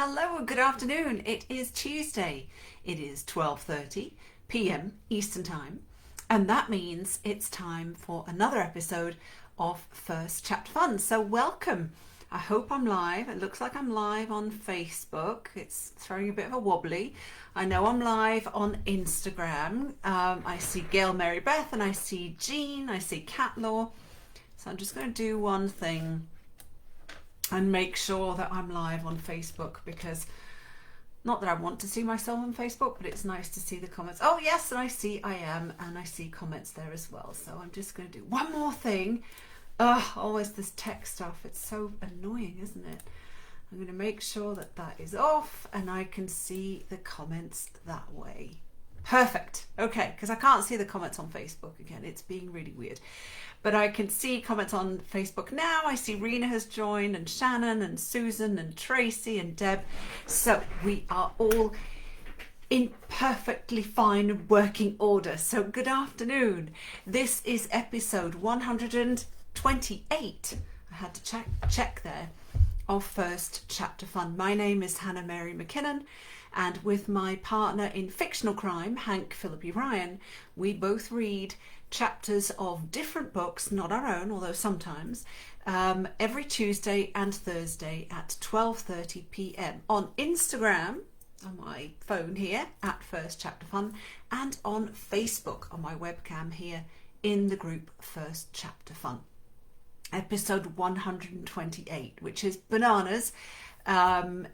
Hello and good afternoon. It is Tuesday. It is 12:30 p.m. Eastern Time, and that means it's time for another episode of First Chapter Fun. So welcome. I hope I'm live. It looks like I'm live on Facebook. It's throwing a bit of a wobbly. I know I'm live on Instagram. I see Gail Mary Beth and I see Jean. I see Catlaw. So I'm just going to do one thing and make sure that I'm live on Facebook, because not that I want to see myself on Facebook, but it's nice to see the comments. Oh yes, and I see I am, and I see comments there as well. So I'm just going to do one more thing. Always this tech stuff. It's so annoying, isn't it? I'm going to make sure that that is off and I can see the comments that way. Perfect. Okay, because I can't see the comments on Facebook again. It's being really weird. But I can see comments on Facebook now. I see Rena has joined, and Shannon and Susan and Tracy and Deb. So we are all in perfectly fine working order. So good afternoon. This is episode 128. I had to check there, of First Chapter Fun. My name is Hannah Mary McKinnon, and with my partner in fictional crime, Hank Philippi Ryan, we both read chapters of different books, not our own, although sometimes, every Tuesday and Thursday at 12:30 p.m. on Instagram, on my phone here, at First Chapter Fun, and on Facebook on my webcam here in the group First Chapter Fun. Episode 128, which is bananas.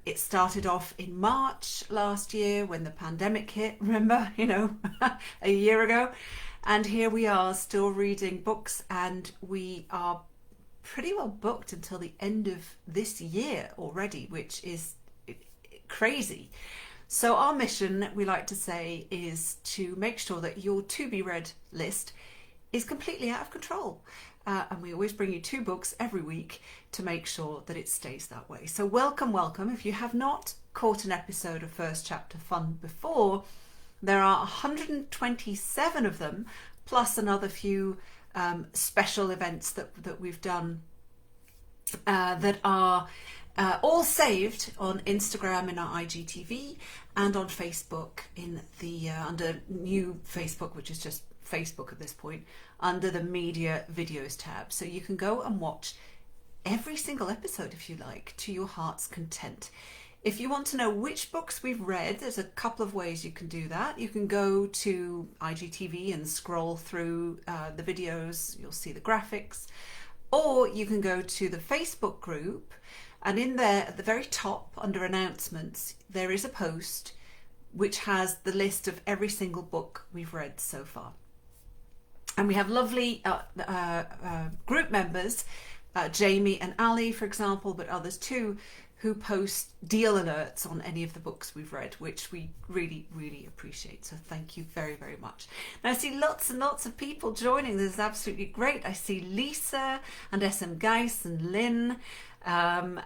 It started off in March last year when the pandemic hit, remember, a year ago. And here we are still reading books, and we are pretty well booked until the end of this year already, which is crazy. So our mission, we like to say, is to make sure that your to be read list is completely out of control. And we always bring you 2 books every week to make sure that it stays that way. So welcome. If you have not caught an episode of First Chapter Fun before, there are 127 of them, plus another few special events that we've done that are all saved on Instagram in our IGTV and on Facebook in the under new Facebook, which is just Facebook at this point, under the media videos tab. So you can go and watch every single episode if you like, to your heart's content. If you want to know which books we've read, there's a couple of ways you can do that. You can go to IGTV and scroll through the videos, you'll see the graphics, or you can go to the Facebook group, and in there at the very top under announcements there is a post which has the list of every single book we've read so far. And we have lovely group members, Jamie and Ali, for example, but others too, who post deal alerts on any of the books we've read, which we really, really appreciate. So thank you very, very much. Now I see lots and lots of people joining. This is absolutely great. I see Lisa and SM Geis and Lynn. I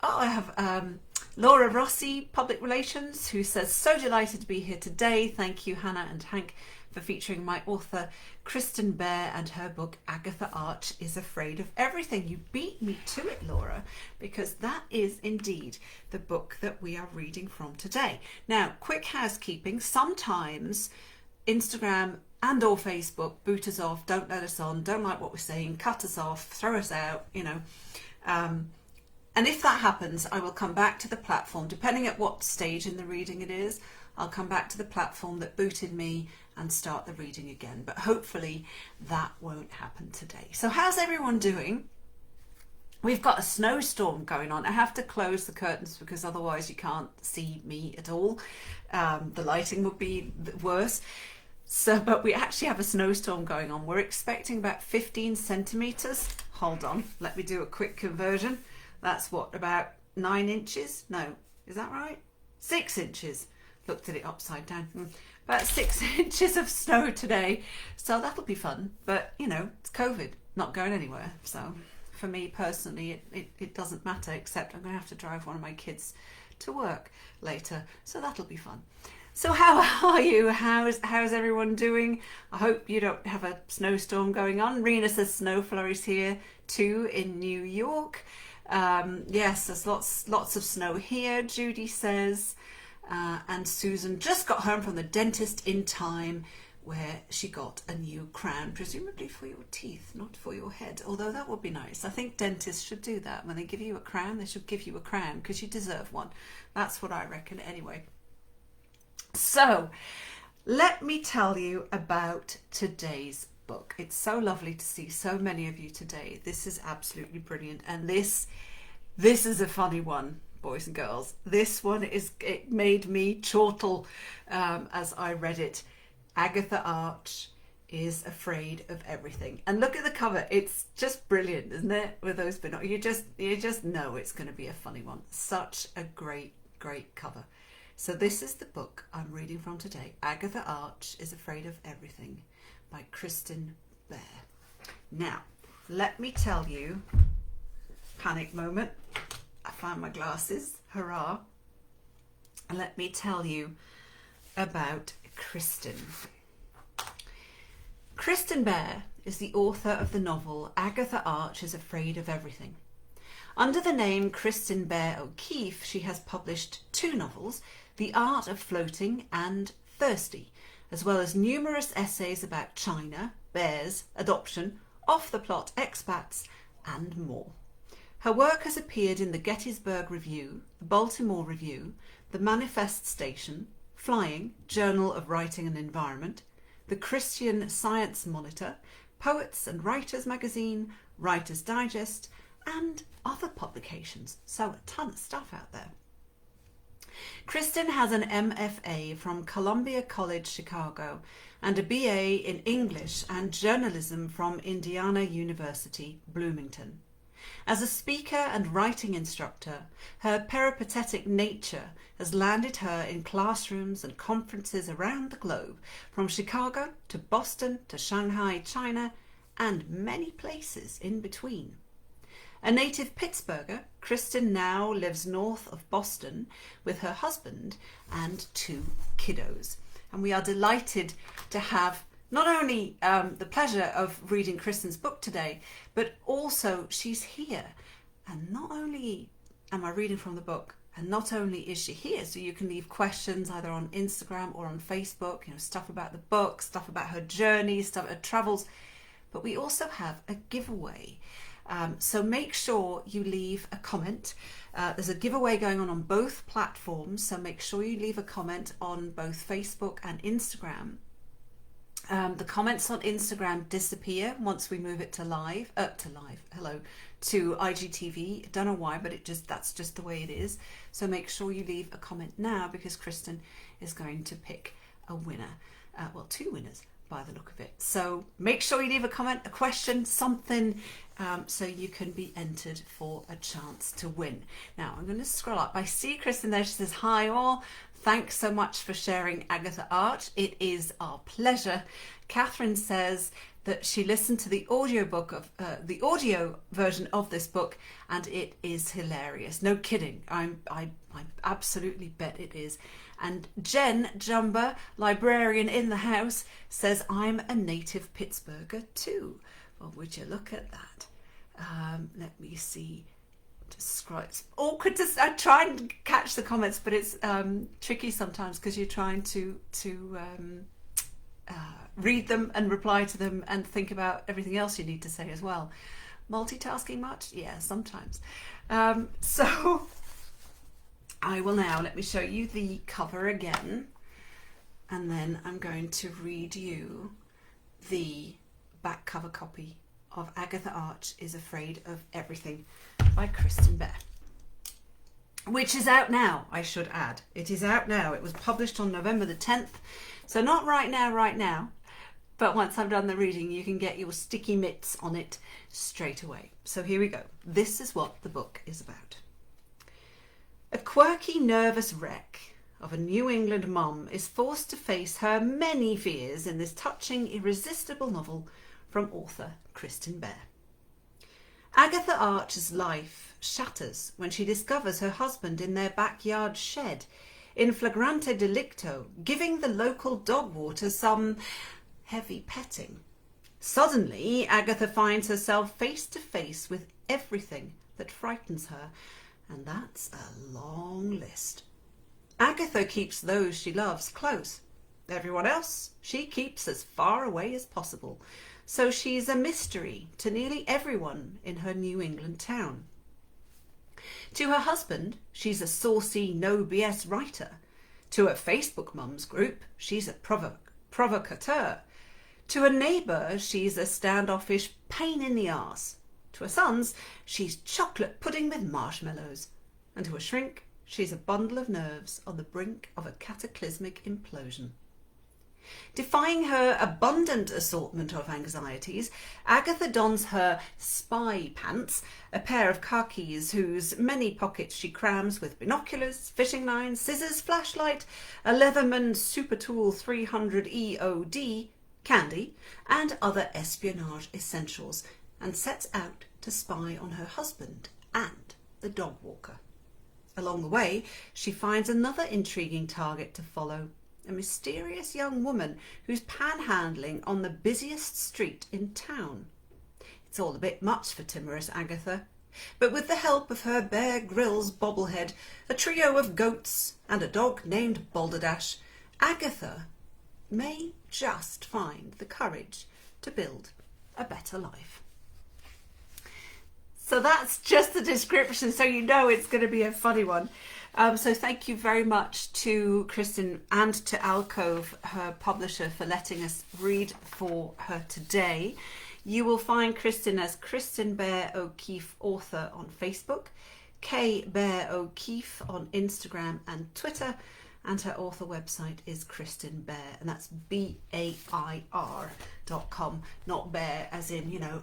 have Laura Rossi, Public Relations, who says, so delighted to be here today. Thank you, Hannah and Hank, for featuring my author Kristin Bair and her book Agatha Arch is Afraid of Everything. You beat me to it, Laura, because that is indeed the book that we are reading from today. Now, quick housekeeping. Sometimes Instagram and or Facebook boot us off, don't let us on, don't like what we're saying, cut us off, throw us out, and if that happens, I will come back to the platform, depending at what stage in the reading it is. I'll come back to the platform that booted me and start the reading again. But hopefully that won't happen today. So how's everyone doing? We've got a snowstorm going on. I have to close the curtains because otherwise you can't see me at all. The lighting would be worse. But we actually have a snowstorm going on. We're expecting about 15 centimetres. Hold on, let me do a quick conversion. That's what, about 9 inches? No, is that right? 6 inches. Looked at it upside down. About 6 inches of snow today. So that'll be fun. But, it's COVID, not going anywhere. So for me personally, it doesn't matter, except I'm going to have to drive one of my kids to work later. So that'll be fun. So how are you? How's everyone doing? I hope you don't have a snowstorm going on. Rena says snow flurries here too in New York. Yes, there's lots of snow here, Judy says. And Susan just got home from the dentist in time, where she got a new crown, presumably for your teeth, not for your head, although that would be nice. I think dentists should do that. When they give you a crown, they should give you a crown because you deserve one. That's what I reckon anyway. So let me tell you about today's book. It's so lovely to see so many of you today. This is absolutely brilliant, and this is a funny one, boys and girls. This one it made me chortle as I read it. Agatha Arch is afraid of everything, and look at the cover. It's just brilliant, isn't it? With those binoculars, you just know it's going to be a funny one. Such a great cover. So this is the book I'm reading from today. Agatha Arch is Afraid of Everything by Kristin Bair. Now, let me tell you, panic moment. I found my glasses, hurrah. And let me tell you about Kristin. Kristin Bair is the author of the novel Agatha Arch is Afraid of Everything. Under the name Kristin Bair O'Keeffe, she has published 2 novels, The Art of Floating and Thirsty, as well as numerous essays about China, bears, adoption, off-the-plot expats, and more. Her work has appeared in the Gettysburg Review, the Baltimore Review, the Manifest Station, Flying, Journal of Writing and Environment, the Christian Science Monitor, Poets and Writers Magazine, Writer's Digest, and other publications. So a ton of stuff out there. Kristin has an MFA from Columbia College Chicago and a BA in English and Journalism from Indiana University, Bloomington. As a speaker and writing instructor, her peripatetic nature has landed her in classrooms and conferences around the globe, from Chicago to Boston to Shanghai, China, and many places in between. A native Pittsburgher, Kristin now lives north of Boston with her husband and 2 kiddos. And we are delighted to have not only the pleasure of reading Kristin's book today, but also she's here. And not only am I reading from the book, and not only is she here, so you can leave questions either on Instagram or on Facebook, stuff about the book, stuff about her journey, stuff her travels, but we also have a giveaway. So make sure you leave a comment. There's a giveaway going on both platforms, so make sure you leave a comment on both Facebook and Instagram. The comments on Instagram disappear once we move it to IGTV. Don't know why, but that's just the way it is. So make sure you leave a comment now, because Kristin is going to pick a winner. 2 winners by the look of it. So make sure you leave a comment, a question, something, so you can be entered for a chance to win. Now I'm going to scroll up. I see Kristin there. She says, "Hi all. Thanks so much for sharing Agatha Arch. It is our pleasure." Catherine says that she listened to the the audio version of this book, and it is hilarious. No kidding. I absolutely bet it is. And Jen Jumba, librarian in the house, says, "I'm a native Pittsburgher too." Well, would you look at that? Let me see. It's awkward to I try and catch the comments, but it's tricky sometimes because you're trying to read them and reply to them and think about everything else you need to say as well. Multitasking much? Yeah, sometimes. So I will now, let me show you the cover again, and then I'm going to read you the back cover copy of Agatha Arch is Afraid of Everything by Kristin Bair, which is out now, I should add. It is out now. It was published on November the 10th. So not right now, but once I've done the reading, you can get your sticky mitts on it straight away. So here we go. This is what the book is about. A quirky, nervous wreck of a New England mum is forced to face her many fears in this touching, irresistible novel from author Kristin Bair. Agatha Arch's life shatters when she discovers her husband in their backyard shed, in flagrante delicto, giving the local dog water some heavy petting. Suddenly, Agatha finds herself face to face with everything that frightens her, and that's a long list. Agatha keeps those she loves close. Everyone else she keeps as far away as possible, so she's a mystery to nearly everyone in her New England town. To her husband, she's a saucy, no BS writer. To her Facebook mums group, she's a provocateur. To her neighbour, she's a standoffish pain in the arse. To her sons, she's chocolate pudding with marshmallows. And to her shrink, she's a bundle of nerves on the brink of a cataclysmic implosion. Defying her abundant assortment of anxieties, Agatha dons her spy pants, a pair of khakis whose many pockets she crams with binoculars, fishing lines, scissors, flashlight, a Leatherman Super Tool 300 EOD, candy, and other espionage essentials, and sets out to spy on her husband and the dog walker. Along the way, she finds another intriguing target to follow, a mysterious young woman who's panhandling on the busiest street in town. It's all a bit much for timorous Agatha, but with the help of her Bear Grylls bobblehead, a trio of goats, and a dog named Balderdash, Agatha may just find the courage to build a better life. So that's just the description, so you know it's going to be a funny one. So thank you very much to Kristin and to Alcove, her publisher, for letting us read for her today. You will find Kristin as Kristin Bair O'Keeffe Author on Facebook, K Bair O'Keeffe on Instagram and Twitter, and her author website is Kristin Bair, and that's BAIR.com, not bear as in, you know,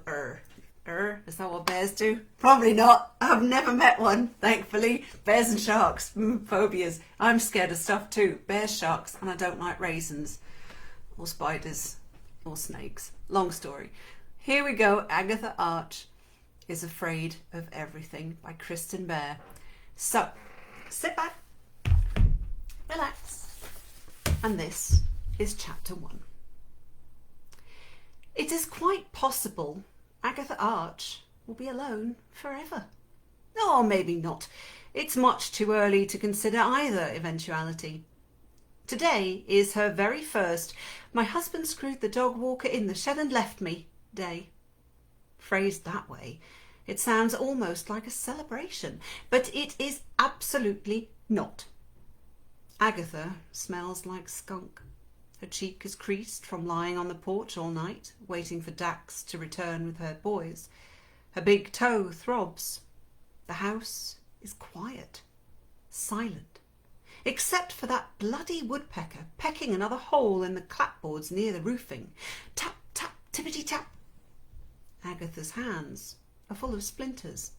is that what bears do? Probably not. I've never met one, thankfully. Bears and sharks, phobias. I'm scared of stuff too. Bears, sharks, and I don't like raisins or spiders or snakes. Long story. Here we go. Agatha Arch is Afraid of Everything by Kristin Bair. So, sit back, relax, and this is chapter 1. It is quite possible Agatha Arch will be alone forever. Or maybe not. It's much too early to consider either eventuality. Today is her very first "my husband screwed the dog walker in the shed and left me" day. Phrased that way, it sounds almost like a celebration, but it is absolutely not. Agatha smells like skunk. Her cheek is creased from lying on the porch all night, waiting for Dax to return with her boys. Her big toe throbs. The house is quiet, silent, except for that bloody woodpecker pecking another hole in the clapboards near the roofing. Tap, tap, tippity-tap. Agatha's hands are full of splinters.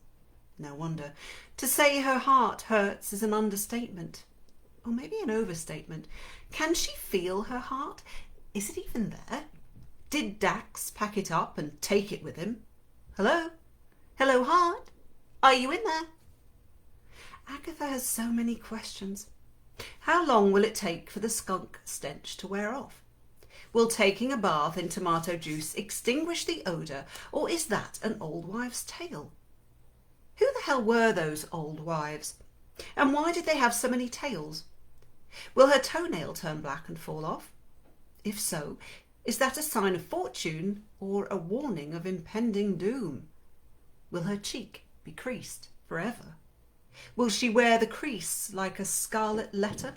No wonder. To say her heart hurts is an understatement. Or maybe an overstatement. Can she feel her heart? Is it even there? Did Dax pack it up and take it with him? Hello? Hello, heart? Are you in there? Agatha has so many questions. How long will it take for the skunk stench to wear off? Will taking a bath in tomato juice extinguish the odour, or is that an old wives' tale? Who the hell were those old wives? And why did they have so many tails? Will her toenail turn black and fall off? If so, is that a sign of fortune or a warning of impending doom? Will her cheek be creased forever? Will she wear the crease like a scarlet letter?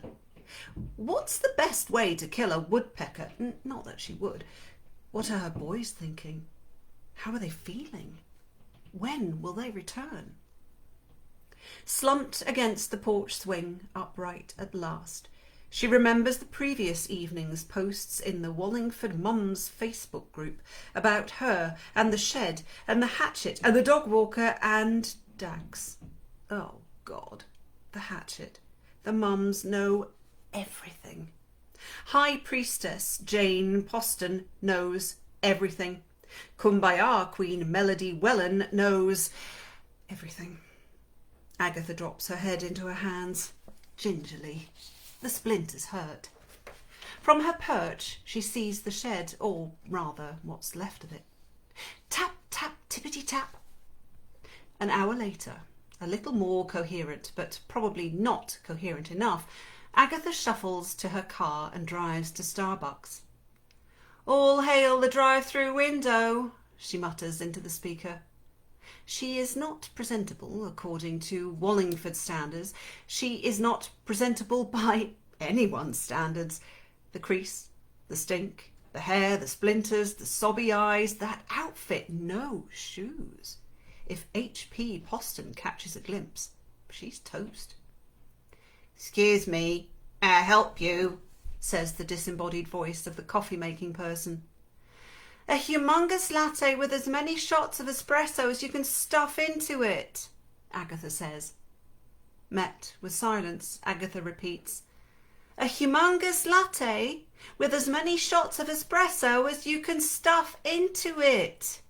What's the best way to kill a woodpecker? Not that she would. What are her boys thinking? How are they feeling? When will they return? Slumped against the porch swing, upright at last, she remembers the previous evening's posts in the Wallingford Mums Facebook group about her and the shed and the hatchet and the dog walker and Dax. Oh, God, the hatchet. The mums know everything. High Priestess Jane Poston knows everything. Kumbaya Queen Melody Wellen knows everything. Agatha drops her head into her hands, gingerly. The splinters hurt. From her perch, she sees the shed, or rather, what's left of it. Tap, tap, tippity-tap. An hour later, a little more coherent, but probably not coherent enough, Agatha shuffles to her car and drives to Starbucks. "All hail the drive-through window," she mutters into the speaker. She is not presentable, according to Wallingford standards. She is not presentable by anyone's standards. The crease, the stink, the hair, the splinters, the sobby eyes, that outfit, no shoes. If H.P. Poston catches a glimpse, she's toast. "Excuse me, may I help you?" says the disembodied voice of the coffee-making person. "A humongous latte with as many shots of espresso as you can stuff into it," Agatha says. Met with silence, Agatha repeats, "A humongous latte with as many shots of espresso as you can stuff into it."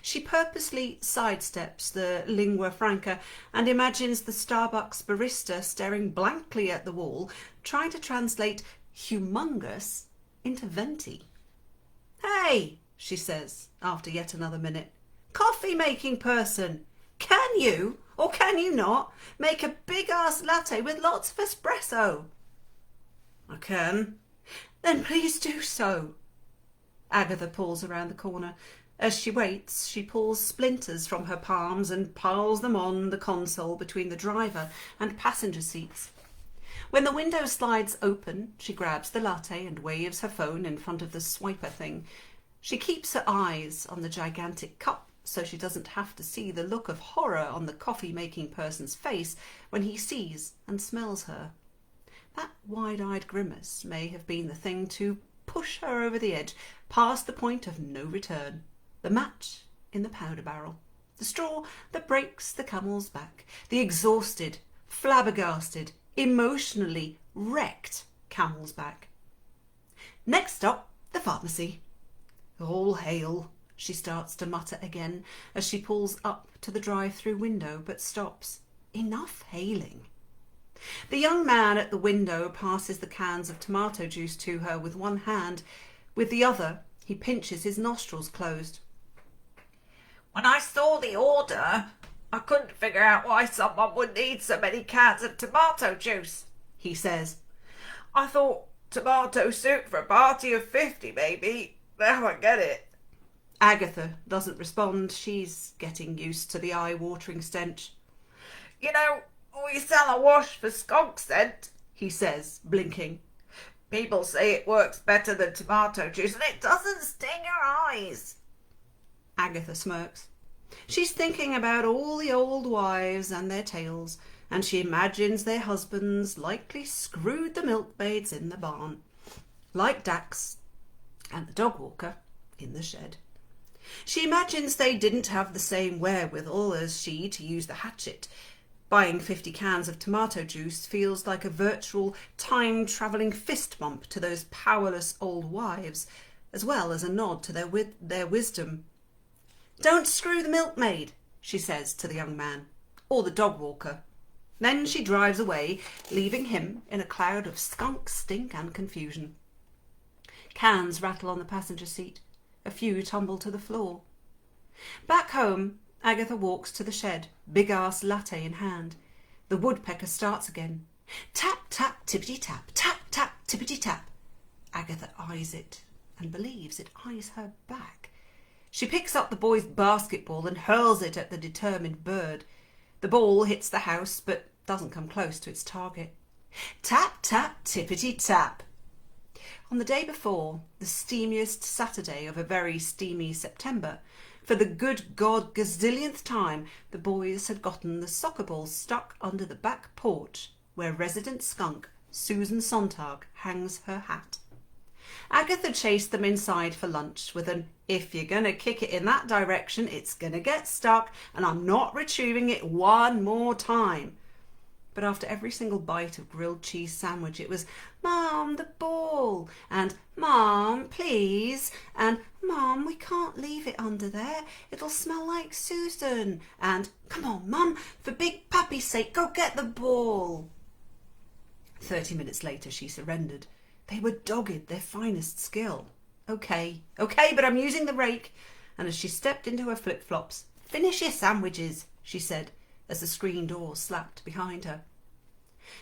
She purposely sidesteps the lingua franca and imagines the Starbucks barista staring blankly at the wall, trying to translate humongous into venti. "Hey," she says, after yet another minute, "coffee-making person, can you, or can you not, make a big-ass latte with lots of espresso?" "I can." "Then please do so." Agatha pulls around the corner. As she waits, she pulls splinters from her palms and piles them on the console between the driver and passenger seats. When the window slides open, she grabs the latte and waves her phone in front of the swiper thing. She keeps her eyes on the gigantic cup so she doesn't have to see the look of horror on the coffee-making person's face when he sees and smells her. That wide-eyed grimace may have been the thing to push her over the edge, past the point of no return. The match in the powder barrel, the straw that breaks the camel's back, the exhausted, flabbergasted, emotionally wrecked camel's back. Next stop, the pharmacy. "All hail," she starts to mutter again as she pulls up to the drive-through window, but stops. Enough hailing. The young man at the window passes the cans of tomato juice to her with one hand. With the other, he pinches his nostrils closed. "When I saw the order, I couldn't figure out why someone would need so many cans of tomato juice," he says. "I thought tomato soup for a party of 50, maybe. Now I get it." Agatha doesn't respond. She's getting used to the eye-watering stench. "You know, we sell a wash for skunk scent," he says, blinking. "People say it works better than tomato juice and it doesn't sting your eyes." Agatha smirks. She's thinking about all the old wives and their tales, and she imagines their husbands likely screwed the milkmaids in the barn, like Dax and the dog walker in the shed. She imagines they didn't have the same wherewithal as she to use the hatchet. Buying 50 cans of tomato juice feels like a virtual time-travelling fist bump to those powerless old wives, as well as a nod to their wisdom. "Don't screw the milkmaid," she says to the young man, "or the dog walker." Then she drives away, leaving him in a cloud of skunk stink and confusion. Cans rattle on the passenger seat. A few tumble to the floor. Back home, Agatha walks to the shed, big-ass latte in hand. The woodpecker starts again. Tap, tap, tippity-tap, tap, tap, tippity-tap. Agatha eyes it and believes it eyes her back. She picks up the boy's basketball and hurls it at the determined bird. The ball hits the house but doesn't come close to its target. Tap, tap, tippity-tap. On the day before, the steamiest Saturday of a very steamy September, for the good God gazillionth time, the boys had gotten the soccer ball stuck under the back porch where resident skunk Susan Sontag hangs her hat. Agatha chased them inside for lunch with an "if you're going to kick it in that direction, it's going to get stuck, and I'm not retrieving it one more time." But after every single bite of grilled cheese sandwich, it was, "Mom, the ball," and "Mom, please," and "Mom, we can't leave it under there. It'll smell like Susan," and "Come on, Mum, for big Pappy's sake, go get the ball." 30 minutes later, she surrendered. They were dogged, their finest skill. Okay, but I'm using the rake. And as she stepped into her flip-flops, "Finish your sandwiches," she said as the screen door slapped behind her.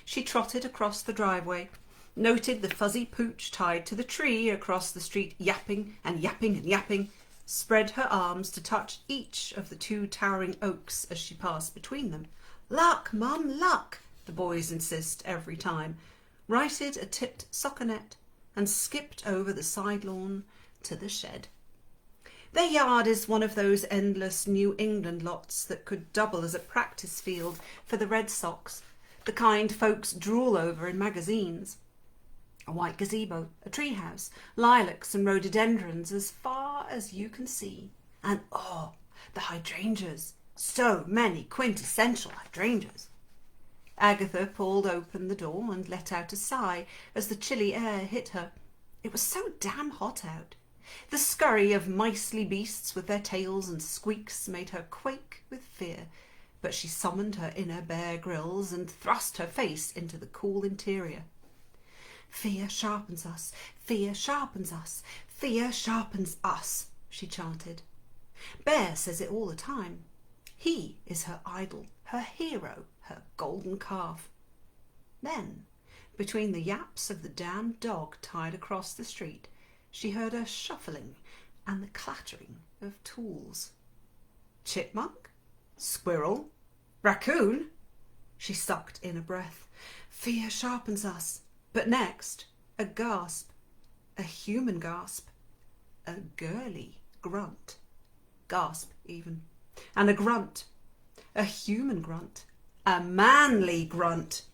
She trotted across the driveway, noted the fuzzy pooch tied to the tree across the street yapping and yapping and yapping, spread her arms to touch each of the 2 towering oaks as she passed between them. "Luck, Mum, luck," the boys insist every time, righted a tipped soccer net and skipped over the side lawn to the shed. Their yard is one of those endless New England lots that could double as a practice field for the Red Sox, the kind folks drool over in magazines. A white gazebo, a treehouse, lilacs and rhododendrons as far as you can see. And oh, the hydrangeas. So many quintessential hydrangeas. Agatha pulled open the door and let out a sigh as the chilly air hit her. It was so damn hot out. The scurry of micely beasts with their tails and squeaks made her quake with fear, but she summoned her inner Bear Grylls and thrust her face into the cool interior. "Fear sharpens us, fear sharpens us, fear sharpens us," she chanted. Bear says it all the time. He is her idol, her hero, her golden calf. Then, between the yaps of the damned dog tied across the street, she heard a shuffling and the clattering of tools. Chipmunk? Squirrel? Raccoon? She sucked in a breath. Fear sharpens us. But next, a gasp. A human gasp. A girly grunt. Gasp, even. And a grunt. A human grunt. A manly grunt.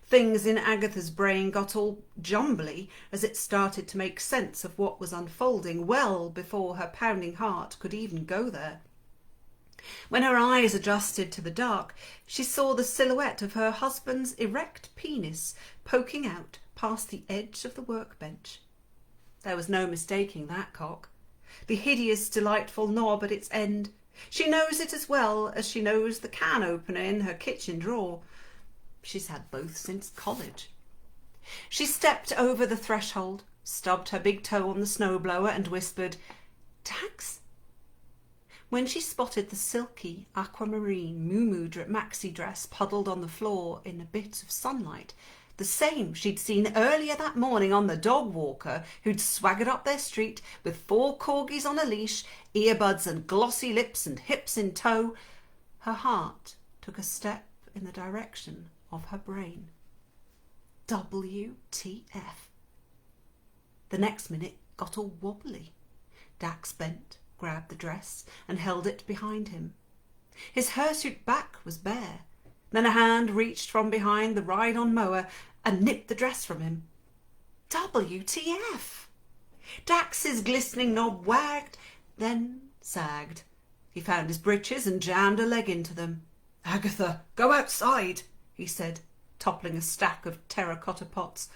Things in Agatha's brain got all jumbly as it started to make sense of what was unfolding well before her pounding heart could even go there. When her eyes adjusted to the dark, she saw the silhouette of her husband's erect penis poking out past the edge of the workbench. There was no mistaking that cock. The hideous, delightful knob at its end. She knows it as well as she knows the can opener in her kitchen drawer. She's had both since college. She stepped over the threshold, stubbed her big toe on the snowblower and whispered, "Dax?" When she spotted the silky aquamarine muumuu maxi dress puddled on the floor in a bit of sunlight, the same she'd seen earlier that morning on the dog walker who'd swaggered up their street with 4 corgis on a leash, earbuds and glossy lips and hips in tow, her heart took a step in the direction of her brain. WTF. The next minute got all wobbly. Dax bent, grabbed the dress and held it behind him. His hirsute back was bare. Then a hand reached from behind the ride-on mower and nipped the dress from him. WTF! Dax's glistening knob wagged, then sagged. He found his breeches and jammed a leg into them. "Agatha, go outside," he said, toppling a stack of terracotta pots.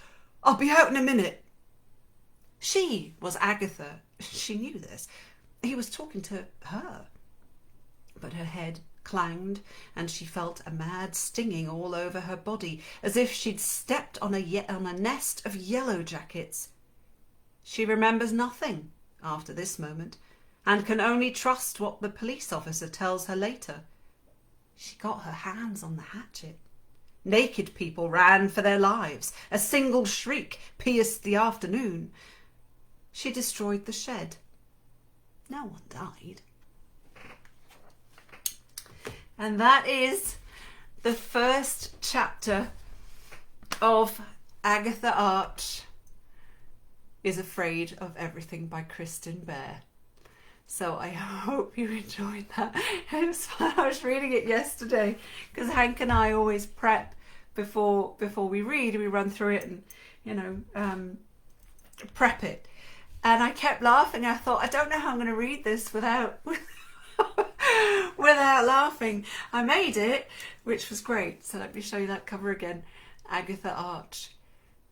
"I'll be out in a minute." She was Agatha. She knew this. He was talking to her. But her head clanged and she felt a mad stinging all over her body, as if she'd stepped on a nest of yellow jackets. She remembers nothing after this moment and can only trust what the police officer tells her later. She got her hands on the hatchet. Naked people ran for their lives. A single shriek pierced the afternoon. She destroyed the shed. No one died. And that is the first chapter of Agatha Arch is Afraid of Everything by Kristin Bair. So I hope you enjoyed that. It was fun. I was reading it yesterday because Hank and I always prep before we read. We run through it and, prep it. And I kept laughing. I thought, I don't know how I'm going to read this without laughing. I made it, which was great. So let me show you that cover again. Agatha Arch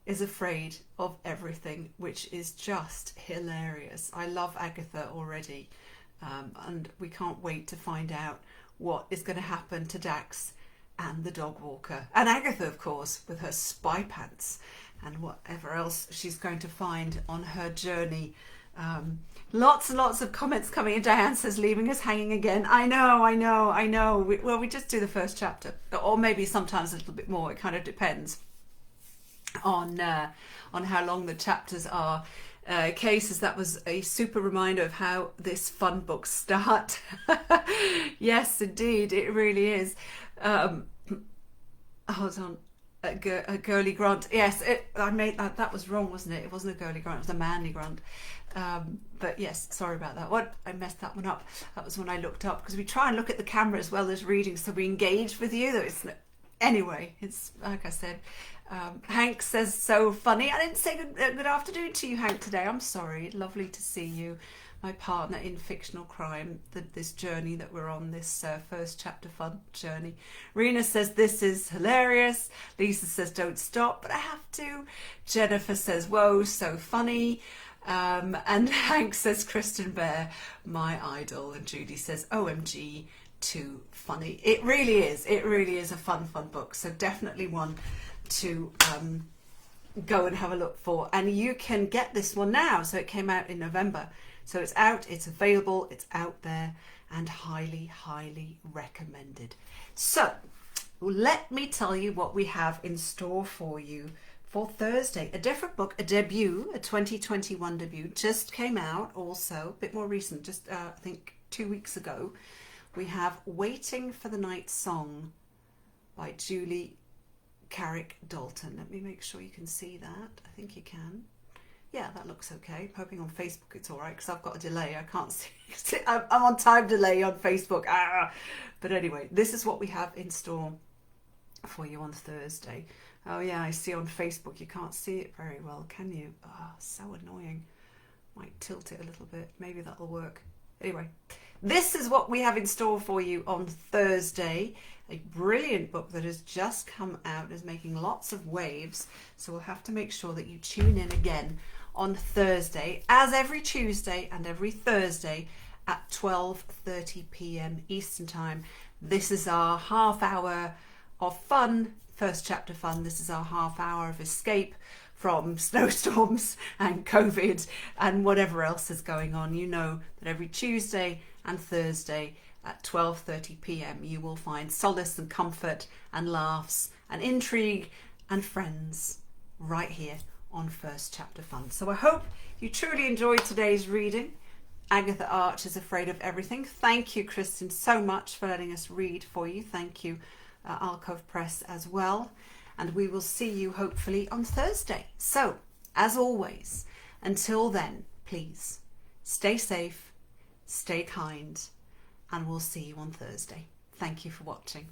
is Afraid of Everything, which is just hilarious. I love Agatha already, and we can't wait to find out what is going to happen to Dax and the dog walker, and Agatha, of course, with her spy pants and whatever else she's going to find on her journey Lots and lots of comments coming in. Diane says, leaving us hanging again. I know. We just do the first chapter, or maybe sometimes a little bit more. It kind of depends on how long the chapters are. Cases, that was a super reminder of how this fun book start. Yes, indeed, it really is. Hold on. A girly grunt. Yes, I made that. That was wrong, wasn't it? It wasn't a girly grunt. It was a manly grunt. But yes, sorry about that. What, I messed that one up. That was when I looked up, because we try and look at the camera as well as reading, so we engage with you. Anyway, it's like I said. Hank says, so funny. I didn't say good afternoon to you, Hank, today. I'm sorry. Lovely to see you. My partner in fictional crime, this journey that we're on, this first chapter fun journey. Rena says, this is hilarious. Lisa says, don't stop, but I have to. Jennifer says, whoa, so funny. And Hank says, Kristin Bair, my idol. And Judy says, OMG, too funny. It really is a fun book. So definitely one to go and have a look for. And you can get this one now. So it came out in November. So it's out, it's available, it's out there, and highly, highly recommended. So let me tell you what we have in store for you for Thursday. A different book, a debut, a 2021 debut, just came out also, a bit more recent, just I think 2 weeks ago. We have Waiting for the Night Song by Julie Carrick Dalton. Let me make sure you can see that. I think you can. Yeah, that looks okay. I'm hoping on Facebook it's all right, because I've got a delay. I can't see. I'm on time delay on Facebook. But anyway, this is what we have in store for you on Thursday. Oh yeah, I see on Facebook you can't see it very well, can you? So annoying. Might tilt it a little bit. Maybe that'll work. Anyway, this is what we have in store for you on Thursday. A brilliant book that has just come out, is making lots of waves. So we'll have to make sure that you tune in again on Thursday, as every Tuesday and every Thursday at 12:30 p.m. Eastern Time. This is our half hour of fun, first chapter fun. This is our half hour of escape from snowstorms and COVID and whatever else is going on. You know that every Tuesday and Thursday at 12:30 p.m. you will find solace and comfort and laughs and intrigue and friends right here on First Chapter Fun. So I hope you truly enjoyed today's reading. Agatha Arch is Afraid of Everything. Thank you, Kristin, so much for letting us read for you. Thank you, Alcove Press as well. And we will see you hopefully on Thursday. So, as always, until then, please stay safe, stay kind, and we'll see you on Thursday. Thank you for watching.